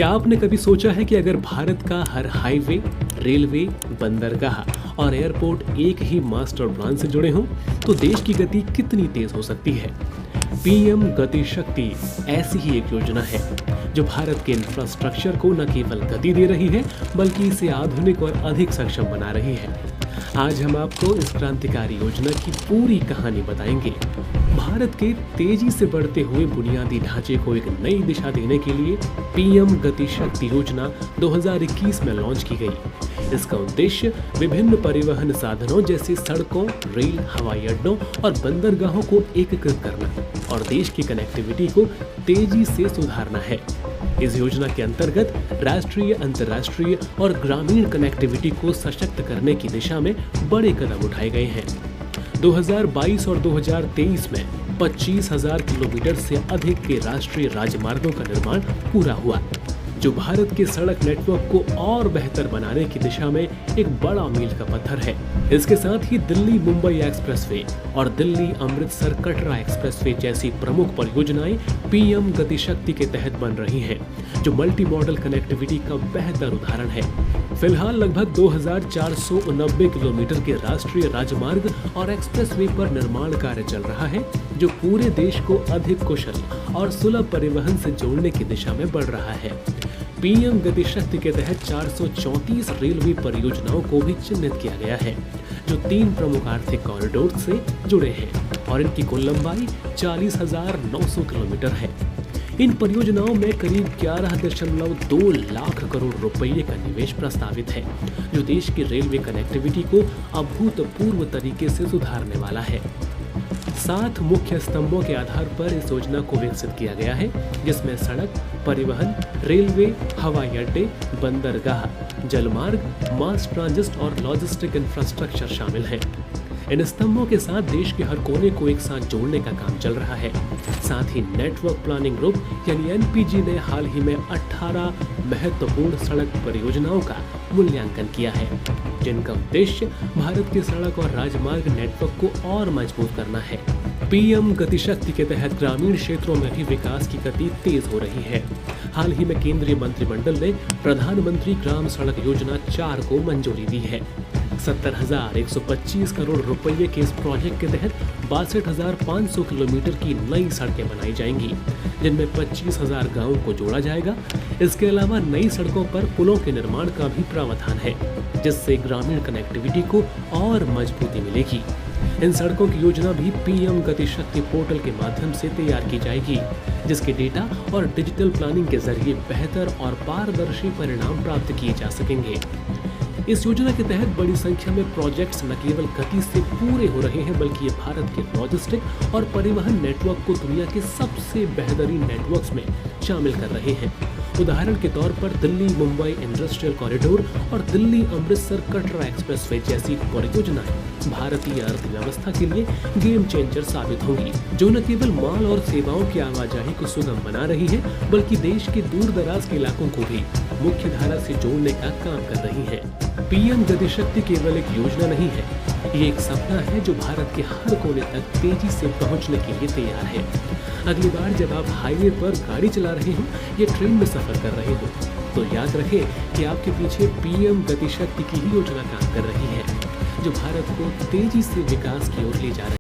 क्या आपने कभी सोचा है कि अगर भारत का हर हाईवे, रेलवे, बंदरगाह और एयरपोर्ट एक ही मास्टर प्लान से जुड़े हों तो देश की गति कितनी तेज हो सकती है। पीएम गति शक्ति ऐसी ही एक योजना है जो भारत के इंफ्रास्ट्रक्चर को न केवल गति दे रही है बल्कि इसे आधुनिक और अधिक सक्षम बना रही है। आज हम आपको इस क्रांतिकारी योजना की पूरी कहानी बताएंगे। भारत के तेजी से बढ़ते हुए बुनियादी ढांचे को एक नई दिशा देने के लिए पीएम गति शक्ति योजना 2021 में लॉन्च की गई। इसका उद्देश्य विभिन्न परिवहन साधनों जैसे सड़कों, रेल, हवाई अड्डों और बंदरगाहों को एकीकृत करना और देश की कनेक्टिविटी को तेजी से सुधारना है। इस योजना के अंतर्गत राष्ट्रीय, अंतर्राष्ट्रीय और ग्रामीण कनेक्टिविटी को सशक्त करने की दिशा में बड़े कदम उठाए गए हैं। 2022 और 2023 में 25,000 किलोमीटर से अधिक के राष्ट्रीय राजमार्गों का निर्माण पूरा हुआ, जो भारत के सड़क नेटवर्क को और बेहतर बनाने की दिशा में एक बड़ा मील का पत्थर है। इसके साथ ही दिल्ली मुंबई एक्सप्रेसवे और दिल्ली अमृतसर कटरा एक्सप्रेसवे जैसी प्रमुख परियोजनाएं पीएम गति शक्ति के तहत बन रही हैं, जो मल्टी मॉडल कनेक्टिविटी का बेहतर उदाहरण है। फिलहाल लगभग 2,490 किलोमीटर के राष्ट्रीय राजमार्ग और एक्सप्रेसवे पर निर्माण कार्य चल रहा है, जो पूरे देश को अधिक कुशल और सुलभ परिवहन से जोड़ने की दिशा में बढ़ रहा है। पीएम गति शक्ति के तहत 434 रेलवे परियोजनाओं को भी चिन्हित किया गया है, जो 3 प्रमुख आर्थिक कॉरिडोर से जुड़े हैं और इनकी कुल लंबाई 40,900 किलोमीटर है। इन परियोजनाओं में करीब 11.2 लाख करोड़ रुपए का निवेश प्रस्तावित है, जो देश की रेलवे कनेक्टिविटी को अभूतपूर्व तरीके से सुधारने वाला है। 7 मुख्य स्तंभों के आधार पर इस योजना को विकसित किया गया है, जिसमें सड़क, परिवहन, रेलवे, हवाई अड्डे, बंदरगाह, जलमार्ग, मास ट्रांजिट और लॉजिस्टिक इंफ्रास्ट्रक्चर शामिल हैं। इन स्तंभों के साथ देश के हर कोने को एक साथ जोड़ने का काम चल रहा है। साथ ही नेटवर्क प्लानिंग ग्रुप यानी एनपीजी ने हाल ही में 18 महत्वपूर्ण सड़क परियोजनाओं का मूल्यांकन किया है, जिनका उद्देश्य भारत के सड़क और राजमार्ग नेटवर्क को और मजबूत करना है। पीएम गति शक्ति के तहत ग्रामीण क्षेत्रों में भी विकास की गति तेज हो रही है। हाल ही में केंद्रीय मंत्रिमंडल ने प्रधानमंत्री ग्राम सड़क योजना 4 को मंजूरी दी है। 70,125 करोड़ रुपए के इस प्रोजेक्ट के तहत 62,500 किलोमीटर की नई सड़कें बनाई जाएंगी, जिनमें 25,000 गांवों को जोड़ा जाएगा। इसके अलावा नई सड़कों पर पुलों के निर्माण का भी प्रावधान है, जिससे ग्रामीण कनेक्टिविटी को और मजबूती मिलेगी। इन सड़कों की योजना भी पीएम गति शक्ति पोर्टल के माध्यम से तैयार की जाएगी, जिसके डेटा और डिजिटल प्लानिंग के जरिए बेहतर और पारदर्शी परिणाम प्राप्त किए जा सकेंगे। इस योजना के तहत बड़ी संख्या में प्रोजेक्ट्स न केवल गति से पूरे हो रहे हैं, बल्कि ये भारत के लॉजिस्टिक और परिवहन नेटवर्क को दुनिया के सबसे बेहतरीन नेटवर्क्स में शामिल कर रहे हैं। उदाहरण के तौर पर दिल्ली मुंबई इंडस्ट्रियल कॉरिडोर और दिल्ली अमृतसर कटरा एक्सप्रेसवे जैसी परियोजनाएं भारतीय अर्थव्यवस्था के लिए गेम चेंजर साबित होंगी, जो न केवल माल और सेवाओं की आवाजाही को सुगम बना रही है, बल्कि देश के दूर दराज के इलाकों को भी मुख्य धारा से जोड़ने का काम कर रही है। पीएम गति शक्ति केवल एक योजना नहीं है, ये एक सपना है जो भारत के हर कोने तक तेजी से पहुंचने के लिए तैयार है। अगली बार जब आप हाईवे पर गाड़ी चला रहे हो या ट्रेन में सफर कर रहे हो, तो याद रखें कि आपके पीछे पीएम गति शक्ति की ही योजना काम कर रही है, जो भारत को तेजी से विकास की ओर ले जा रही है।